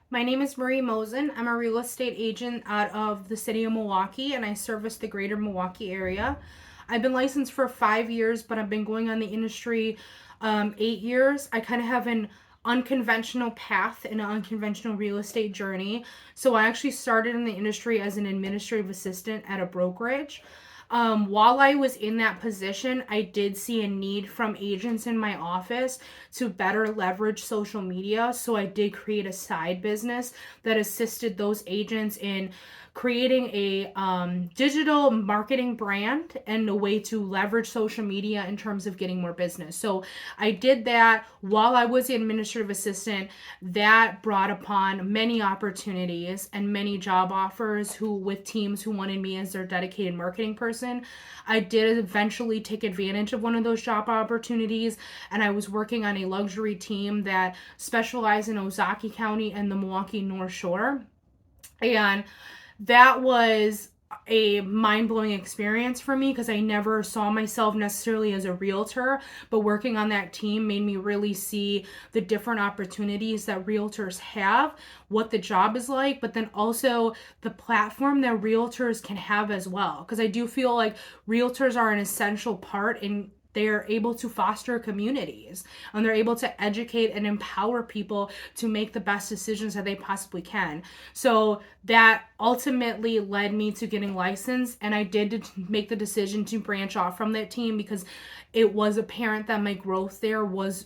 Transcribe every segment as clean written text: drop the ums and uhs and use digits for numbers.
My name is Moezen. I'm a real estate agent out of the city of Milwaukee, and I service the greater Milwaukee area. I've been licensed for 5 years, but I've been going on the industry 8 years. I kind of have an unconventional path and an unconventional real estate journey. So I actually started in the industry as an administrative assistant at a brokerage. While I was in that position, I did see a need from agents in my office to better leverage social media. So I did create a side business that assisted those agents in creating a digital marketing brand and a way to leverage social media in terms of getting more business. So I did that while I was the administrative assistant. That brought upon many opportunities and many job offers who with teams who wanted me as their dedicated marketing person. I did eventually take advantage of one of those job opportunities, and I was working on a luxury team that specialized in Ozaukee County and the Milwaukee North Shore. And that was a mind-blowing experience for me because I never saw myself necessarily as a realtor, but working on that team made me really see the different opportunities that realtors have, what the job is like, but then also the platform that realtors can have as well, because I do feel like realtors are an essential part in they're able to foster communities and they're able to educate and empower people to make the best decisions that they possibly can. So that ultimately led me to getting licensed, and I did make the decision to branch off from that team because it was apparent that my growth there was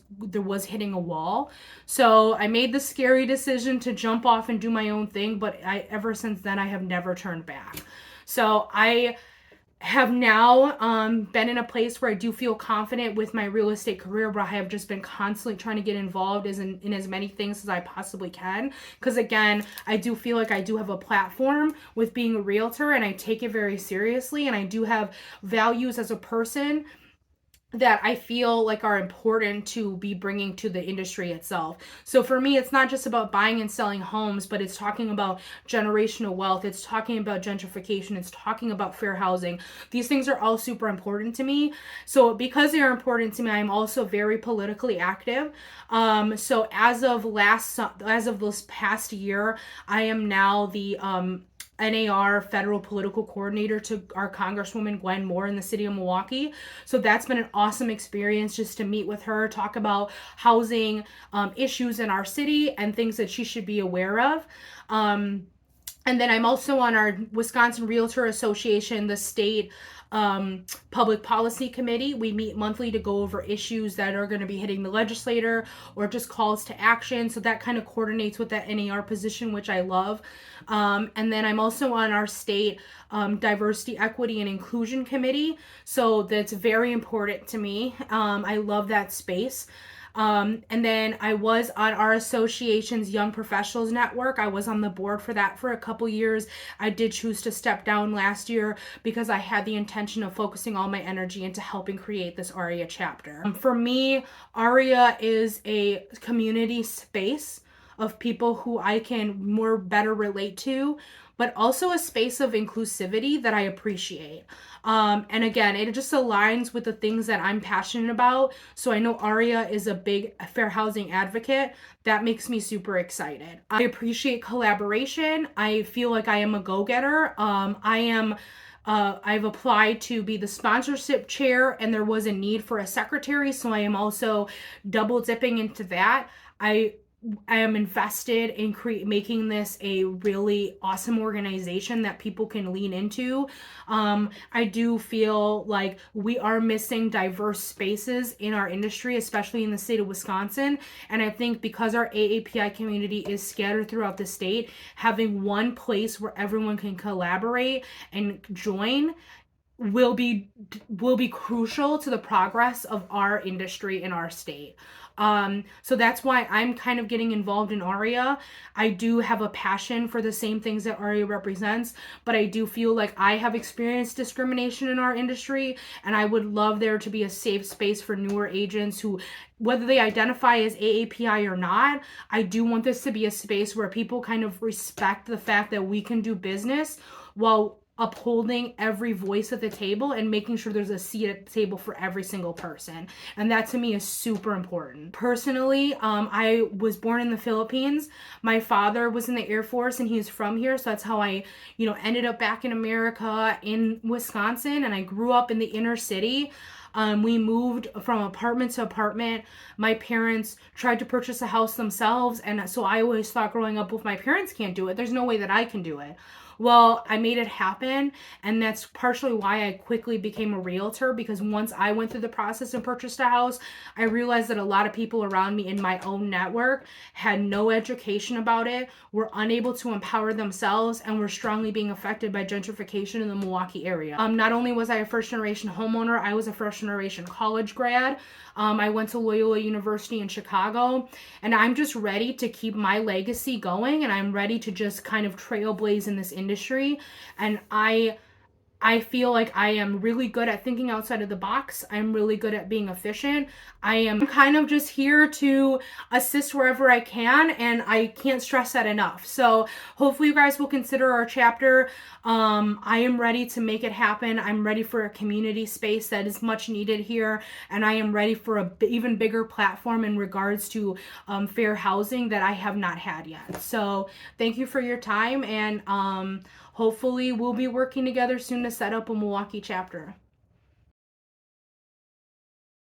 hitting a wall. So I made the scary decision to jump off and do my own thing, but I ever since then I have never turned back. So I have now been in a place where I do feel confident with my real estate career, where I have just been constantly trying to get involved in as many things as I possibly can. Because again, I do feel like I do have a platform with being a realtor, and I take it very seriously, and I do have values as a person that I feel like are important to be bringing to the industry itself. So for me, it's not just about buying and selling homes, but it's talking about generational wealth. It's talking about gentrification. It's talking about fair housing. These things are all super important to me. So because they are important to me, I'm also very politically active. So as of this past year, I am now the NAR federal political coordinator to our Congresswoman Gwen Moore in the city of Milwaukee. So that's been an awesome experience just to meet with her, talk about housing issues in our city and things that she should be aware of. And then I'm also on our Wisconsin Realtor Association, the state public policy committee. We meet monthly to go over issues that are going to be hitting the legislator or just calls to action. So that kind of coordinates with that NAR position, which I love. And then I'm also on our state diversity, equity, and inclusion committee. So that's very important to me. I love that space. And then I was on our association's Young Professionals Network. I was on the board for that for a couple years. I did choose to step down last year because I had the intention of focusing all my energy into helping create this AREAA chapter. For me, AREAA is a community space of people who I can more better relate to, but also a space of inclusivity that I appreciate. And again, it just aligns with the things that I'm passionate about. So I know AREAA is a big fair housing advocate. That makes me super excited. I appreciate collaboration. I feel like I am a go-getter. I've applied to be the sponsorship chair, and there was a need for a secretary, so I am also double dipping into that. I am invested in making this a really awesome organization that people can lean into. I do feel like we are missing diverse spaces in our industry, especially in the state of Wisconsin. And I think because our AAPI community is scattered throughout the state, having one place where everyone can collaborate and join will be crucial to the progress of our industry in our state. So that's why I'm kind of getting involved in AREAA. I do have a passion for the same things that AREAA represents, but I do feel like I have experienced discrimination in our industry, and I would love there to be a safe space for newer agents who, whether they identify as AAPI or not, I do want this to be a space where people kind of respect the fact that we can do business while upholding every voice at the table and making sure there's a seat at the table for every single person. And that to me is super important. Personally, I was born in the Philippines. My father was in the Air Force and he's from here. So that's how I, ended up back in America in Wisconsin, and I grew up in the inner city. We moved from apartment to apartment. My parents tried to purchase a house themselves, and so I always thought growing up, well, if my parents can't do it, there's no way that I can do it. Well, I made it happen, and that's partially why I quickly became a realtor, because once I went through the process and purchased a house, I realized that a lot of people around me in my own network had no education about it, were unable to empower themselves, and were strongly being affected by gentrification in the Milwaukee area. Not only was I a first generation homeowner, I was a first generation college grad. I went to Loyola University in Chicago, and I'm just ready to keep my legacy going, and I'm ready to just kind of trailblaze in this industry. And I feel like I am really good at thinking outside of the box. I'm really good at being efficient. I am kind of just here to assist wherever I can, and I can't stress that enough. So hopefully you guys will consider our chapter. I am ready to make it happen. I'm ready for a community space that is much needed here, and I am ready for a even bigger platform in regards to fair housing that I have not had yet. So thank you for your time, and hopefully we'll be working together soon to set up a Milwaukee chapter.